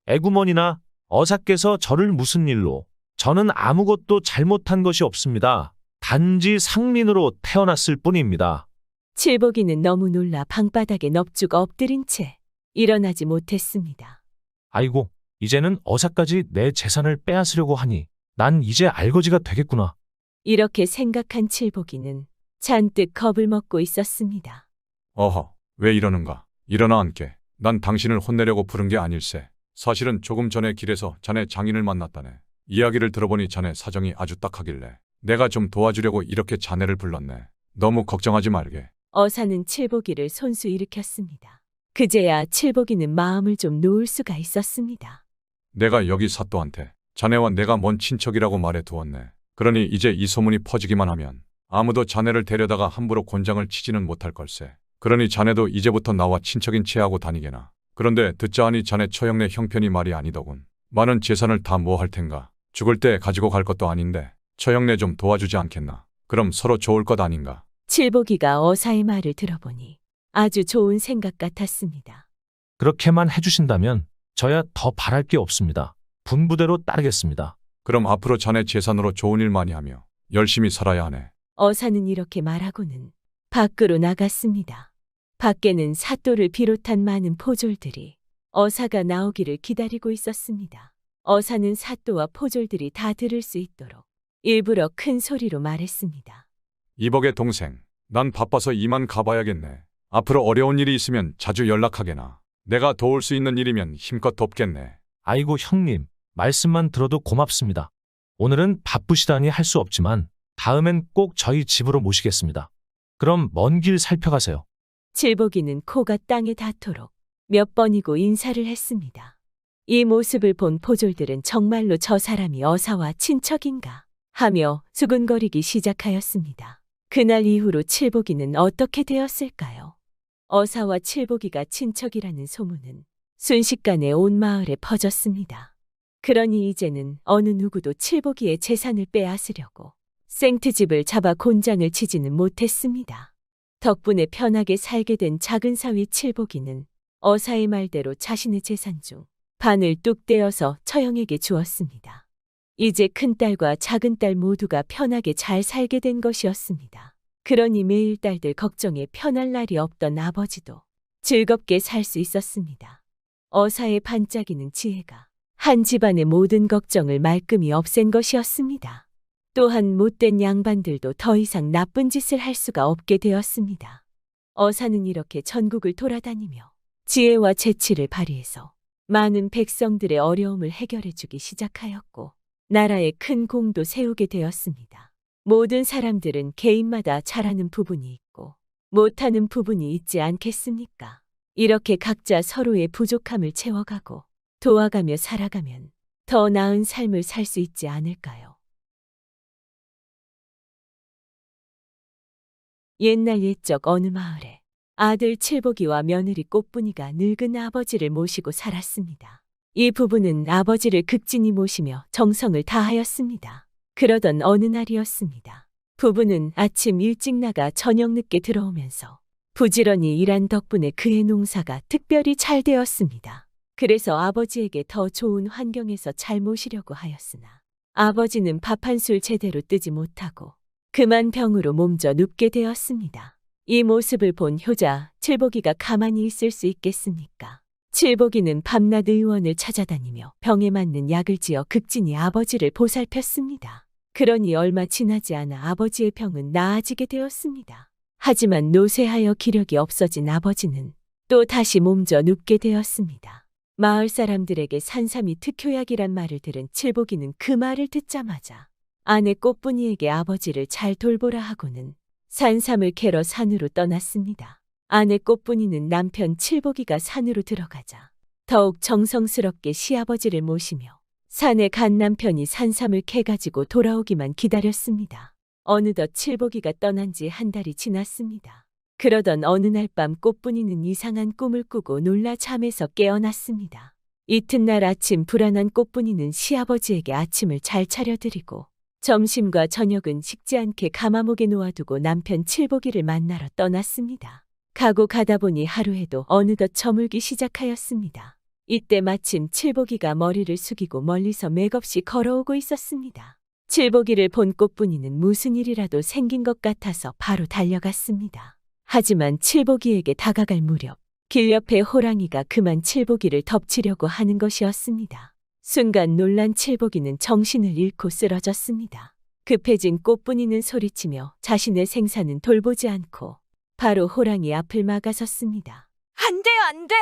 Speaker 10: 애구머니나 어사께서 저를 무슨 일로? 저는 아무것도 잘못한 것이 없습니다. 단지 상민으로 태어났을 뿐입니다.
Speaker 3: 칠복이는 너무 놀라 방바닥에 넙죽 엎드린 채 일어나지 못했습니다.
Speaker 10: 아이고, 이제는 어사까지 내 재산을 빼앗으려고 하니 난 이제 알거지가 되겠구나.
Speaker 3: 이렇게 생각한 칠복이는 잔뜩 겁을 먹고 있었습니다.
Speaker 8: 어허, 왜 이러는가? 일어나 앉게. 난 당신을 혼내려고 부른 게 아닐세. 사실은 조금 전에 길에서 자네 장인을 만났다네. 이야기를 들어보니 자네 사정이 아주 딱하길래 내가 좀 도와주려고 이렇게 자네를 불렀네. 너무 걱정하지 말게.
Speaker 3: 어사는 칠복이를 손수 일으켰습니다. 그제야 칠복이는 마음을 좀 놓을 수가 있었습니다.
Speaker 8: 내가 여기 사또한테 자네와 내가 먼 친척이라고 말해 두었네. 그러니 이제 이 소문이 퍼지기만 하면 아무도 자네를 데려다가 함부로 곤장을 치지는 못할 걸세. 그러니 자네도 이제부터 나와 친척인 체하고 다니게나. 그런데 듣자 하니 자네 처형네 형편이 말이 아니더군. 많은 재산을 다 뭐 할 텐가. 죽을 때 가지고 갈 것도 아닌데 처형네 좀 도와주지 않겠나. 그럼 서로 좋을 것 아닌가.
Speaker 3: 칠복이가 어사의 말을 들어보니 아주 좋은 생각 같았습니다.
Speaker 10: 그렇게만 해주신다면 저야 더 바랄 게 없습니다. 분부대로 따르겠습니다.
Speaker 8: 그럼 앞으로 자네 재산으로 좋은 일 많이 하며 열심히 살아야 하네.
Speaker 3: 어사는 이렇게 말하고는 밖으로 나갔습니다. 밖에는 사또를 비롯한 많은 포졸들이 어사가 나오기를 기다리고 있었습니다. 어사는 사또와 포졸들이 다 들을 수 있도록 일부러 큰 소리로 말했습니다.
Speaker 8: 이복의 동생, 난 바빠서 이만 가봐야겠네. 앞으로 어려운 일이 있으면 자주 연락하게나. 내가 도울 수 있는 일이면 힘껏 돕겠네.
Speaker 10: 아이고 형님, 말씀만 들어도 고맙습니다. 오늘은 바쁘시다니 할 수 없지만 다음엔 꼭 저희 집으로 모시겠습니다. 그럼 먼 길 살펴가세요.
Speaker 3: 칠복이는 코가 땅에 닿도록 몇 번이고 인사를 했습니다. 이 모습을 본 포졸들은 정말로 저 사람이 어사와 친척인가 하며 수군거리기 시작하였습니다. 그날 이후로 칠복이는 어떻게 되었을까요? 어사와 칠복이가 친척이라는 소문은 순식간에 온 마을에 퍼졌습니다. 그러니 이제는 어느 누구도 칠복이의 재산을 빼앗으려고 생트집을 잡아 곤장을 치지는 못했습니다. 덕분에 편하게 살게 된 작은 사위 칠복이는 어사의 말대로 자신의 재산 중 반을 뚝 떼어서 처형에게 주었습니다. 이제 큰딸과 작은딸 모두가 편하게 잘 살게 된 것이었습니다. 그러니 매일 딸들 걱정에 편할 날이 없던 아버지도 즐겁게 살 수 있었습니다. 어사의 반짝이는 지혜가 한 집안의 모든 걱정을 말끔히 없앤 것이었습니다. 또한 못된 양반들도 더 이상 나쁜 짓을 할 수가 없게 되었습니다. 어사는 이렇게 전국을 돌아다니며 지혜와 재치를 발휘해서 많은 백성들의 어려움을 해결해 주기 시작하였고 나라에 큰 공도 세우게 되었습니다. 모든 사람들은 개인마다 잘하는 부분이 있고 못하는 부분이 있지 않겠습니까? 이렇게 각자 서로의 부족함을 채워가고 도와가며 살아가면 더 나은 삶을 살 수 있지 않을까요? 옛날 옛적 어느 마을에 아들 칠복이와 며느리 꽃분이가 늙은 아버지를 모시고 살았습니다. 이 부부는 아버지를 극진히 모시며 정성을 다하였습니다. 그러던 어느 날이었습니다. 부부는 아침 일찍 나가 저녁 늦게 들어오면서 부지런히 일한 덕분에 그의 농사가 특별히 잘 되었습니다. 그래서 아버지에게 더 좋은 환경에서 잘 모시려고 하였으나 아버지는 밥 한 술 제대로 뜨지 못하고 그만 병으로 몸져 눕게 되었습니다. 이 모습을 본 효자 칠복이가 가만히 있을 수 있겠습니까? 칠복이는 밤낮 의원을 찾아다니며 병에 맞는 약을 지어 극진히 아버지를 보살폈습니다. 그러니 얼마 지나지 않아 아버지의 병은 나아지게 되었습니다. 하지만 노쇠하여 기력이 없어진 아버지는 또 다시 몸져 눕게 되었습니다. 마을 사람들에게 산삼이 특효약이란 말을 들은 칠복이는 그 말을 듣자마자 아내 꽃분이에게 아버지를 잘 돌보라 하고는 산삼을 캐러 산으로 떠났습니다. 아내 꽃분이는 남편 칠복이가 산으로 들어가자 더욱 정성스럽게 시아버지를 모시며 산에 간 남편이 산삼을 캐가지고 돌아오기만 기다렸습니다. 어느덧 칠복이가 떠난 지 한 달이 지났습니다. 그러던 어느 날 밤 꽃분이는 이상한 꿈을 꾸고 놀라 잠에서 깨어났습니다. 이튿날 아침 불안한 꽃분이는 시아버지에게 아침을 잘 차려드리고 점심과 저녁은 식지 않게 가마목에 놓아두고 남편 칠복이를 만나러 떠났습니다. 가고 가다 보니 하루에도 어느덧 저물기 시작하였습니다. 이때 마침 칠복이가 머리를 숙이고 멀리서 맥없이 걸어오고 있었습니다. 칠복이를 본 꽃분이는 무슨 일이라도 생긴 것 같아서 바로 달려갔습니다. 하지만 칠복이에게 다가갈 무렵 길 옆에 호랑이가 그만 칠복이를 덮치려고 하는 것이었습니다. 순간 놀란 칠복이는 정신을 잃고 쓰러졌습니다. 급해진 꽃분이는 소리치며 자신의 생사는 돌보지 않고 바로 호랑이 앞을 막아섰습니다.
Speaker 6: 안 돼요, 안 돼!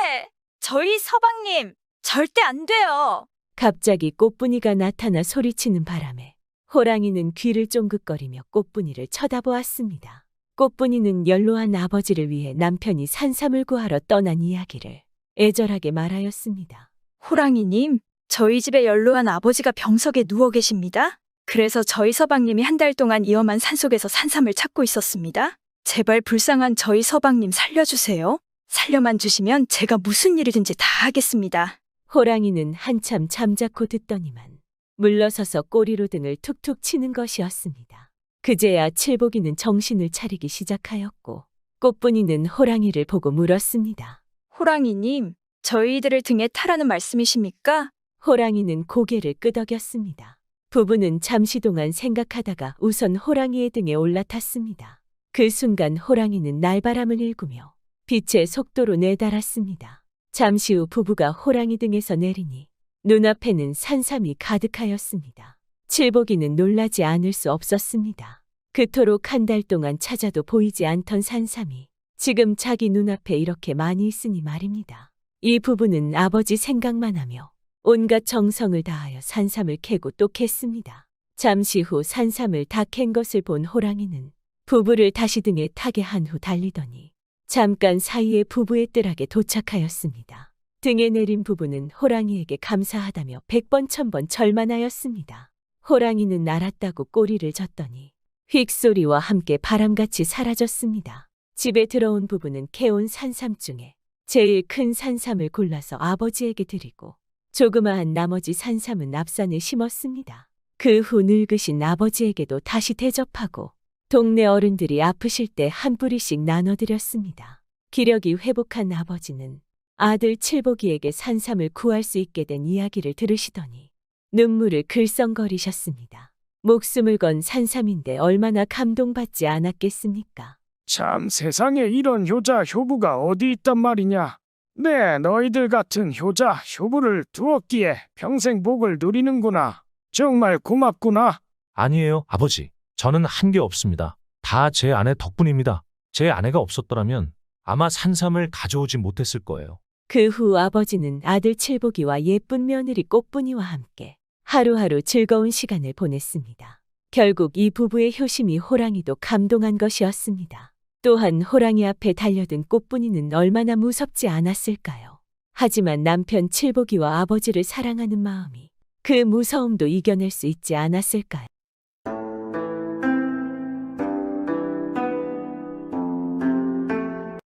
Speaker 6: 저희 서방님, 절대 안 돼요!
Speaker 3: 갑자기 꽃분이가 나타나 소리치는 바람에 호랑이는 귀를 쫑긋거리며 꽃분이를 쳐다보았습니다. 꽃분이는 연로한 아버지를 위해 남편이 산삼을 구하러 떠난 이야기를 애절하게 말하였습니다.
Speaker 6: 호랑이님, 저희 집에 연로한 아버지가 병석에 누워 계십니다. 그래서 저희 서방님이 한 달 동안 위험한 산속에서 산삼을 찾고 있었습니다. 제발 불쌍한 저희 서방님 살려주세요. 살려만 주시면 제가 무슨 일이든지 다 하겠습니다.
Speaker 3: 호랑이는 한참 잠자코 듣더니만 물러서서 꼬리로 등을 툭툭 치는 것이었습니다. 그제야 칠복이는 정신을 차리기 시작하였고 꽃분이는 호랑이를 보고 물었습니다.
Speaker 6: 호랑이님, 저희들을 등에 타라는 말씀이십니까?
Speaker 3: 호랑이는 고개를 끄덕였습니다. 부부는 잠시 동안 생각하다가 우선 호랑이의 등에 올라탔습니다. 그 순간 호랑이는 날바람을 일구며 빛의 속도로 내달았습니다. 잠시 후 부부가 호랑이 등에서 내리니 눈앞에는 산삼이 가득하였습니다. 칠복이는 놀라지 않을 수 없었습니다. 그토록 한 달 동안 찾아도 보이지 않던 산삼이 지금 자기 눈앞에 이렇게 많이 있으니 말입니다. 이 부부는 아버지 생각만 하며 온갖 정성을 다하여 산삼을 캐고 또 캤습니다. 잠시 후 산삼을 다 캔 것을 본 호랑이는 부부를 다시 등에 타게 한 후 달리더니 잠깐 사이에 부부의 뜰락에 도착하였습니다. 등에 내린 부부는 호랑이에게 감사하다며 100번 1000번 절만하였습니다. 호랑이는 알았다고 꼬리를 젓더니 휙 소리와 함께 바람같이 사라졌습니다. 집에 들어온 부부는 캐온 산삼 중에 제일 큰 산삼을 골라서 아버지에게 드리고 조그마한 나머지 산삼은 앞산에 심었습니다. 그 후 늙으신 아버지에게도 다시 대접하고 동네 어른들이 아프실 때 한 뿌리씩 나눠드렸습니다. 기력이 회복한 아버지는 아들 칠복이에게 산삼을 구할 수 있게 된 이야기를 들으시더니 눈물을 글썽거리셨습니다. 목숨을 건 산삼인데 얼마나 감동받지 않았겠습니까?
Speaker 11: 참 세상에 이런 효자 효부가 어디 있단 말이냐. 네, 너희들 같은 효자 효부를 두었기에 평생 복을 누리는구나. 정말 고맙구나.
Speaker 10: 아니에요, 아버지. 저는 한 게 없습니다. 다 제 아내 덕분입니다. 제 아내가 없었더라면 아마 산삼을 가져오지 못했을 거예요.
Speaker 3: 그 후 아버지는 아들 칠복이와 예쁜 며느리 꽃분이와 함께 하루하루 즐거운 시간을 보냈습니다. 결국 이 부부의 효심이 호랑이도 감동한 것이었습니다. 또한 호랑이 앞에 달려든 꽃분이는 얼마나 무섭지 않았을까요? 하지만 남편 칠복이와 아버지를 사랑하는 마음이 그 무서움도 이겨낼 수 있지 않았을까요?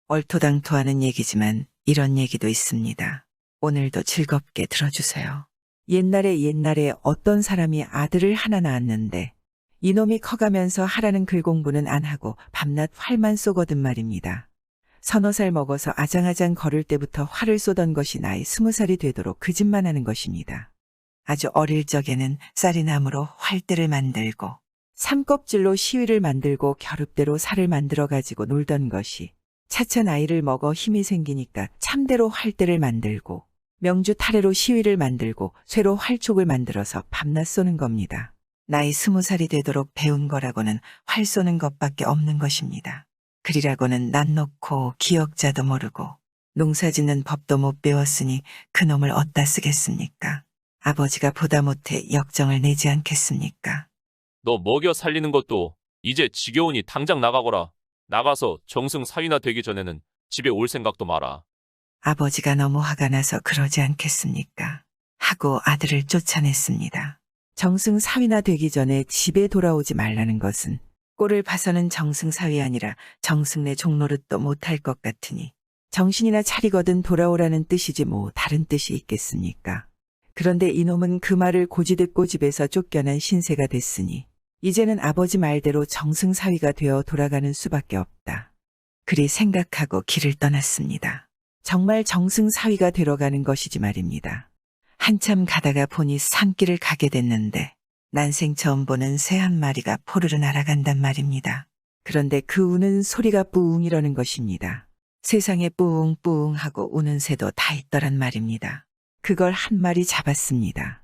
Speaker 1: 얼토당토하는 얘기지만 이런 얘기도 있습니다. 오늘도 즐겁게 들어주세요. 옛날에 어떤 사람이 아들을 하나 낳았는데 이놈이 커가면서 하라는 글 공부는 안 하고 밤낮 활만 쏘거든 말입니다. 서너 살 먹어서 아장아장 걸을 때부터 활을 쏘던 것이 나이 20살이 되도록 그 짓만 하는 것입니다. 아주 어릴 적에는 쌀이나무로 활대를 만들고 삼껍질로 시위를 만들고 겨룹대로 살을 만들어가지고 놀던 것이 차차 나이를 먹어 힘이 생기니까 참대로 활대를 만들고 명주 타래로 시위를 만들고 쇠로 활촉을 만들어서 밤낮 쏘는 겁니다. 나이 20살이 되도록 배운 거라고는 활 쏘는 것밖에 없는 것입니다. 글이라고는 난 놓고 기억자도 모르고 농사 짓는 법도 못 배웠으니 그놈을 어디다 쓰겠습니까? 아버지가 보다 못해 역정을 내지 않겠습니까?
Speaker 12: 너 먹여 살리는 것도 이제 지겨우니 당장 나가거라. 나가서 정승 사위나 되기 전에는 집에 올 생각도 마라.
Speaker 1: 아버지가 너무 화가 나서 그러지 않겠습니까? 하고 아들을 쫓아냈습니다. 정승 사위나 되기 전에 집에 돌아오지 말라는 것은 꼴을 봐서는 정승 사위 아니라 정승내 종노릇도 못할 것 같으니 정신이나 차리거든 돌아오라는 뜻이지 뭐 다른 뜻이 있겠습니까? 그런데 이놈은 그 말을 고지 듣고 집에서 쫓겨난 신세가 됐으니 이제는 아버지 말대로 정승사위가 되어 돌아가는 수밖에 없다. 그리 생각하고 길을 떠났습니다. 정말 정승사위가 되러 가는 것이지 말입니다. 한참 가다가 보니 산길을 가게 됐는데 난생 처음 보는 새 한 마리가 포르르 날아간단 말입니다. 그런데 그 우는 소리가 뿌웅 이러는 것입니다. 세상에 뿌웅뿌웅 하고 우는 새도 다 있더란 말입니다. 그걸 한 마리 잡았습니다.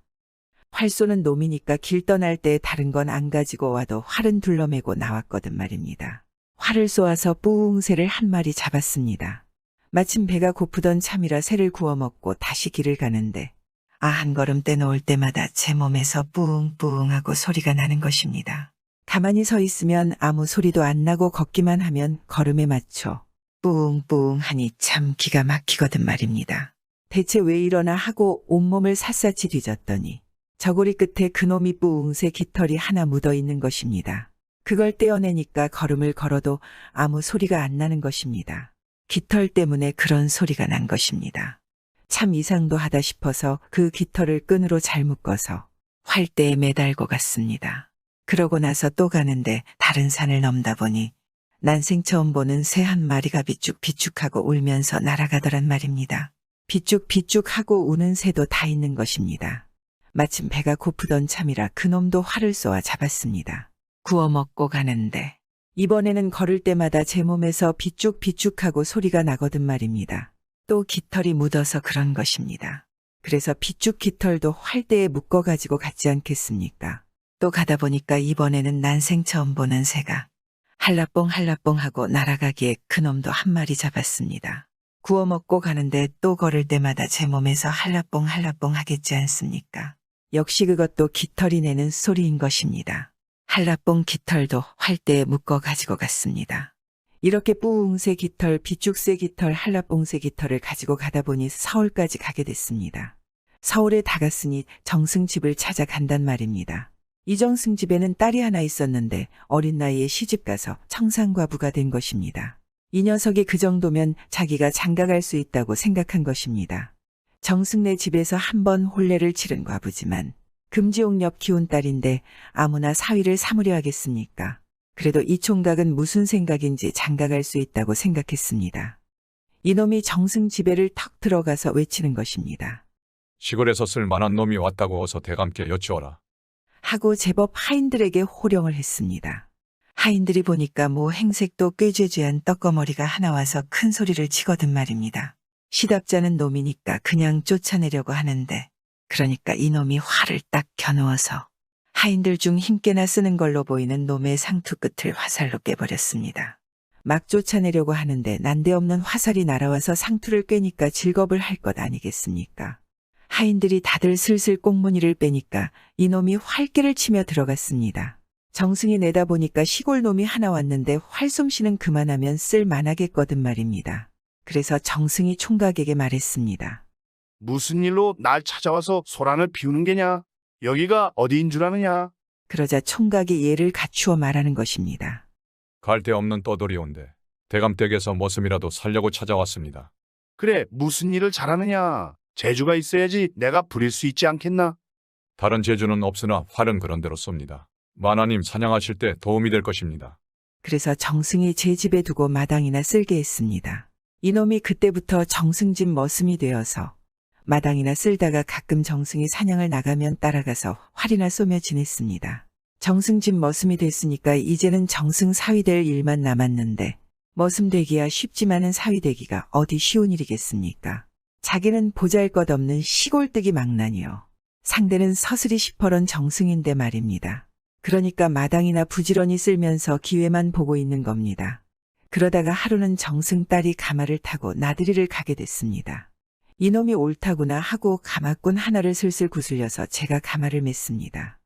Speaker 1: 활 쏘는 놈이니까 길 떠날 때 다른 건 안 가지고 와도 활은 둘러매고 나왔거든 말입니다. 활을 쏘아서 뿌웅 새를 한 마리 잡았습니다. 마침 배가 고프던 참이라 새를 구워 먹고 다시 길을 가는데 한 걸음 떼놓을 때마다 제 몸에서 뿌웅뿌웅 하고 소리가 나는 것입니다. 가만히 서 있으면 아무 소리도 안 나고 걷기만 하면 걸음에 맞춰 뿌웅뿌웅 하니 참 기가 막히거든 말입니다. 대체 왜 이러나 하고 온몸을 샅샅이 뒤졌더니 저고리 끝에 그놈이 뿌웅새 깃털이 하나 묻어 있는 것입니다. 그걸 떼어내니까 걸음을 걸어도 아무 소리가 안 나는 것입니다. 깃털 때문에 그런 소리가 난 것입니다. 참 이상도 하다 싶어서 그 깃털을 끈으로 잘 묶어서 활대에 매달고 갔습니다. 그러고 나서 또 가는데 다른 산을 넘다 보니 난생 처음 보는 새 한 마리가 비쭉비쭉하고 울면서 날아가더란 말입니다. 비쭉비쭉하고 우는 새도 다 있는 것입니다. 마침 배가 고프던 참이라 그놈도 활을 쏘아 잡았습니다. 구워 먹고 가는데 이번에는 걸을 때마다 제 몸에서 비쭉비쭉하고 소리가 나거든 말입니다. 또 깃털이 묻어서 그런 것입니다. 그래서 비쭉 깃털도 활대에 묶어가지고 갔지 않겠습니까? 또 가다 보니까 이번에는 난생 처음 보는 새가 한라뽕 하고 날아가기에 그놈도 한 마리 잡았습니다. 구워 먹고 가는데 또 걸을 때마다 제 몸에서 한라뽕 하겠지 않습니까? 역시 그것도 깃털이 내는 소리인 것입니다. 한라뽕 깃털도 활대에 묶어 가지고 갔습니다. 이렇게 뿌웅새 깃털, 비쭉새 깃털, 한라뽕새 깃털을 가지고 가다 보니 서울까지 가게 됐습니다. 서울에 다 갔으니 정승집을 찾아간단 말입니다. 이정승 집에는 딸이 하나 있었는데 어린 나이에 시집가서 청산과부가 된 것입니다. 이 녀석이 그 정도면 자기가 장가갈 수 있다고 생각한 것입니다. 정승네 집에서 한 번 혼례를 치른 과부지만 금지옥 옆 키운 딸인데 아무나 사위를 삼으려 하겠습니까? 그래도 이 총각은 무슨 생각인지 장가갈 수 있다고 생각했습니다. 이놈이 정승 집에를 턱 들어가서 외치는 것입니다.
Speaker 8: 시골에서 쓸 만한 놈이 왔다고 어서 대감께 여쭈어라.
Speaker 1: 하고 제법 하인들에게 호령을 했습니다. 하인들이 보니까 뭐 행색도 꾀죄죄한 떡거머리가 하나 와서 큰 소리를 치거든 말입니다. 시답잖은 놈이니까 그냥 쫓아내려고 하는데 그러니까 이놈이 화를 딱 겨누어서 하인들 중 힘께나 쓰는 걸로 보이는 놈의 상투 끝을 화살로 깨버렸습니다. 막 쫓아내려고 하는데 난데없는 화살이 날아와서 상투를 꿰니까 질겁을 할 것 아니겠습니까? 하인들이 다들 슬슬 꽁무니를 빼니까 이놈이 활개를 치며 들어갔습니다. 정승이 내다보니까 시골 놈이 하나 왔는데 활솜씨는 그만하면 쓸만하겠거든 말입니다. 그래서 정승이 총각에게 말했습니다.
Speaker 2: 무슨 일로 날 찾아와서 소란을 피우는 게냐? 여기가 어디인 줄 아느냐?
Speaker 1: 그러자 총각이 예를 갖추어 말하는 것입니다.
Speaker 8: 갈 데 없는 떠돌이온데 대감 댁에서 머슴이라도 살려고 찾아왔습니다.
Speaker 2: 그래, 무슨 일을 잘하느냐? 재주가 있어야지 내가 부릴 수 있지 않겠나?
Speaker 8: 다른 재주는 없으나 활은 그런대로 쏩니다. 만화님 사냥하실 때 도움이 될 것입니다.
Speaker 1: 그래서 정승이 제 집에 두고 마당이나 쓸게 했습니다. 이놈이 그때부터 정승집 머슴이 되어서 마당이나 쓸다가 가끔 정승이 사냥을 나가면 따라가서 활이나 쏘며 지냈습니다. 정승집 머슴이 됐으니까 이제는 정승 사위 될 일만 남았는데 머슴 되기야 쉽지만은 사위 되기가 어디 쉬운 일이겠습니까? 자기는 보잘것없는 시골뜨기 망나니요. 상대는 서슬이 시퍼런 정승인데 말입니다. 그러니까 마당이나 부지런히 쓸면서 기회만 보고 있는 겁니다. 그러다가 하루는 정승 딸이 가마를 타고 나들이를 가게 됐습니다. 이놈이 옳다구나 하고 가마꾼 하나를 슬슬 구슬려서 제가 가마를 맸습니다.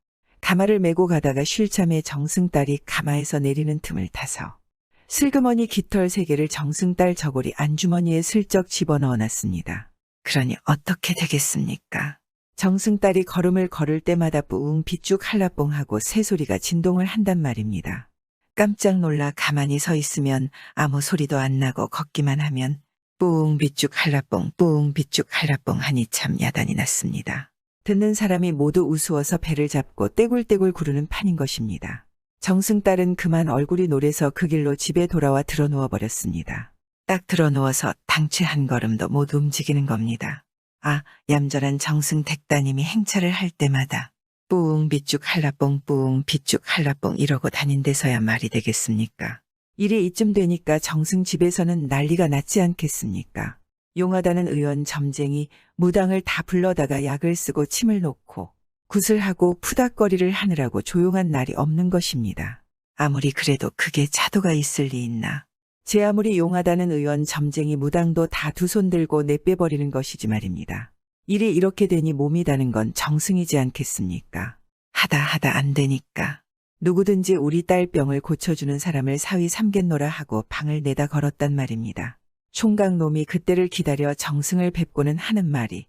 Speaker 1: 가마를 메고 가다가 쉴참에 정승 딸이 가마에서 내리는 틈을 타서 슬그머니 깃털 3개를 정승 딸 저고리 안주머니에 슬쩍 집어넣어 놨습니다. 그러니 어떻게 되겠습니까? 정승 딸이 걸음을 걸을 때마다 뿌웅 비쭉 한라뽕하고 새소리가 진동을 한단 말입니다. 깜짝 놀라 가만히 서 있으면 아무 소리도 안 나고 걷기만 하면 뿌웅 비쭉 한라뽕 뿌웅 비쭉 한라뽕 하니 참 야단이 났습니다. 듣는 사람이 모두 우스워서 배를 잡고 떼굴떼굴 구르는 판인 것입니다. 정승 딸은 그만 얼굴이 노래서 그 길로 집에 돌아와 드러누워 버렸습니다. 딱 드러누워서 당최 한 걸음도 못 움직이는 겁니다. 아, 얌전한 정승 댁따님이 행차를 할 때마다 뿌웅 비쭉 한라뽕 뿌웅 비쭉 한라뽕 이러고 다닌 데서야 말이 되겠습니까? 일이 이쯤 되니까 정승 집에서는 난리가 났지 않겠습니까? 용하다는 의원 점쟁이 무당을 다 불러다가 약을 쓰고 침을 놓고 구슬하고 푸닥거리를 하느라고 조용한 날이 없는 것입니다. 아무리 그래도 그게 차도가 있을 리 있나. 제 아무리 용하다는 의원 점쟁이 무당도 다 두 손 들고 내빼버리는 것이지 말입니다. 일이 이렇게 되니 몸이 다는 건 정승이지 않겠습니까? 하다 안 되니까. 누구든지 우리 딸 병을 고쳐주는 사람을 사위 삼겠노라 하고 방을 내다 걸었단 말입니다. 총각놈이 그때를 기다려 정승을 뵙고는 하는 말이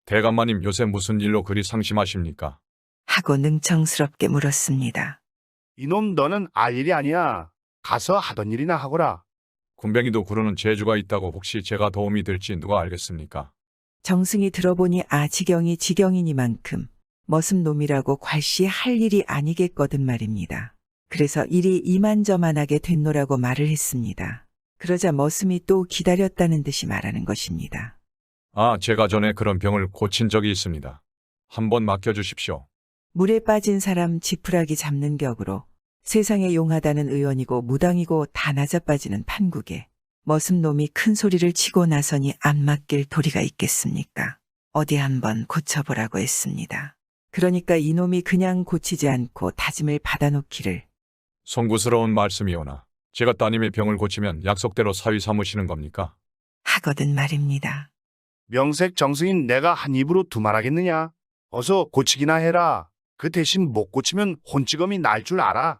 Speaker 8: 대감마님 요새 무슨 일로 그리 상심하십니까?
Speaker 1: 하고 능청스럽게 물었습니다.
Speaker 2: 이놈 너는 알 일이 아니야. 가서 하던 일이나 하거라.
Speaker 8: 군뱅이도 구르는 재주가 있다고 혹시 제가 도움이 될지 누가 알겠습니까?
Speaker 1: 정승이 들어보니 지경이니만큼 머슴놈이라고 괄시할 일이 아니겠거든 말입니다. 그래서 일이 이만저만하게 됐노라고 말을 했습니다. 그러자 머슴이 또 기다렸다는 듯이 말하는 것입니다.
Speaker 8: 아, 제가 전에 그런 병을 고친 적이 있습니다. 한번 맡겨주십시오.
Speaker 1: 물에 빠진 사람 지푸라기 잡는 격으로 세상에 용하다는 의원이고 무당이고 다 낮아빠지는 판국에 머슴놈이 큰 소리를 치고 나서니 안 맡길 도리가 있겠습니까? 어디 한번 고쳐보라고 했습니다. 그러니까 이놈이 그냥 고치지 않고 다짐을 받아놓기를.
Speaker 8: 송구스러운 말씀이오나 제가 따님의 병을 고치면 약속대로 사위 삼으시는 겁니까?
Speaker 1: 하거든 말입니다.
Speaker 2: 명색 정승인 내가 한 입으로 두말하겠느냐? 어서 고치기나 해라. 그 대신 못 고치면 혼찌검이 날 줄 알아.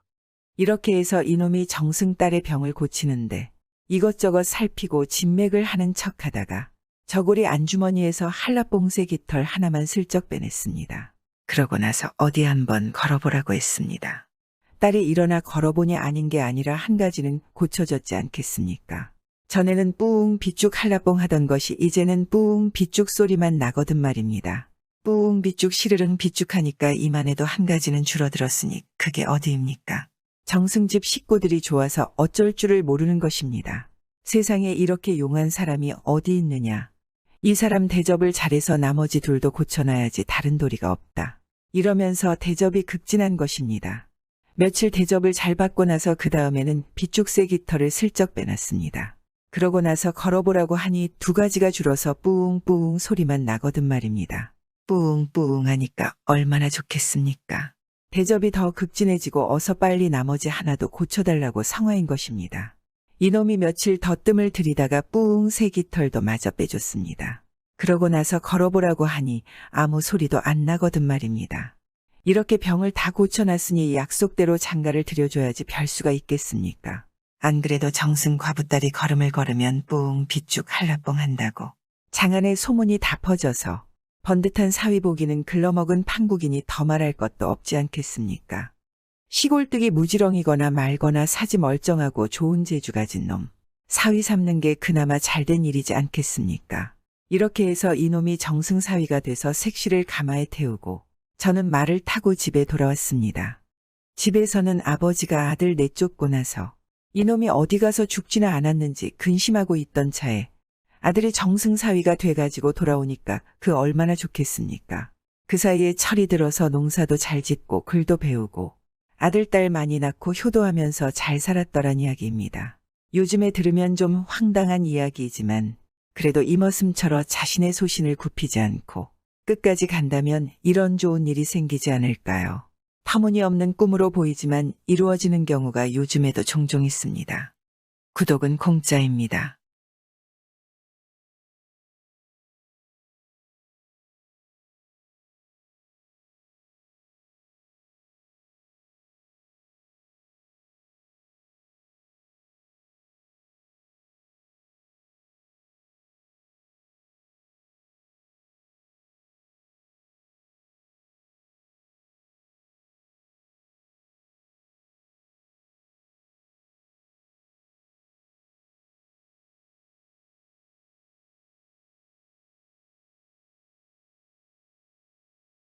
Speaker 1: 이렇게 해서 이놈이 정승 딸의 병을 고치는데 이것저것 살피고 진맥을 하는 척하다가 저고리 안주머니에서 한라뽕새 깃털 하나만 슬쩍 빼냈습니다. 그러고 나서 어디 한번 걸어보라고 했습니다. 딸이 일어나 걸어보니 아닌 게 아니라 한 가지는 고쳐졌지 않겠습니까? 전에는 뿌웅 비쭉 한라봉 하던 것이 이제는 뿌웅 비쭉 소리만 나거든 말입니다. 뿌웅 비쭉 시르릉 비쭉하니까 이만해도 한 가지는 줄어들었으니 그게 어디입니까? 정승집 식구들이 좋아서 어쩔 줄을 모르는 것입니다. 세상에 이렇게 용한 사람이 어디 있느냐. 이 사람 대접을 잘해서 나머지 둘도 고쳐놔야지 다른 도리가 없다. 이러면서 대접이 극진한 것입니다. 며칠 대접을 잘 받고 나서 그 다음에는 비쭉새 깃털을 슬쩍 빼놨습니다. 그러고 나서 걸어보라고 하니 두 가지가 줄어서 뿌웅뿌웅 소리만 나거든 말입니다. 뿌웅뿌웅 하니까 얼마나 좋겠습니까? 대접이 더 극진해지고 어서 빨리 나머지 하나도 고쳐달라고 성화인 것입니다. 이놈이 며칠 더 뜸을 들이다가 뿌웅 새 깃털도 마저 빼줬습니다. 그러고 나서 걸어보라고 하니 아무 소리도 안 나거든 말입니다. 이렇게 병을 다 고쳐놨으니 약속대로 장가를 들여줘야지 별 수가 있겠습니까? 안 그래도 정승 과부딸이 걸음을 걸으면 뿌웅 비쭉 한라봉 한다고 장안에 소문이 다 퍼져서 번듯한 사위보기는 글러먹은 판국이니 더 말할 것도 없지 않겠습니까? 시골뜨기 무지렁이거나 말거나 사지 멀쩡하고 좋은 재주 가진 놈. 사위 삼는 게 그나마 잘된 일이지 않겠습니까? 이렇게 해서 이놈이 정승사위가 돼서 색시를 가마에 태우고 저는 말을 타고 집에 돌아왔습니다. 집에서는 아버지가 아들 내쫓고 나서 이놈이 어디 가서 죽지나 않았는지 근심하고 있던 차에 아들이 정승사위가 돼가지고 돌아오니까 그 얼마나 좋겠습니까? 그 사이에 철이 들어서 농사도 잘 짓고 글도 배우고 아들 딸 많이 낳고 효도하면서 잘 살았더란 이야기입니다. 요즘에 들으면 좀 황당한 이야기이지만 그래도 이머슴처럼 자신의 소신을 굽히지 않고 끝까지 간다면 이런 좋은 일이 생기지 않을까요? 터무니없는 꿈으로 보이지만 이루어지는 경우가 요즘에도 종종 있습니다. 구독은 공짜입니다.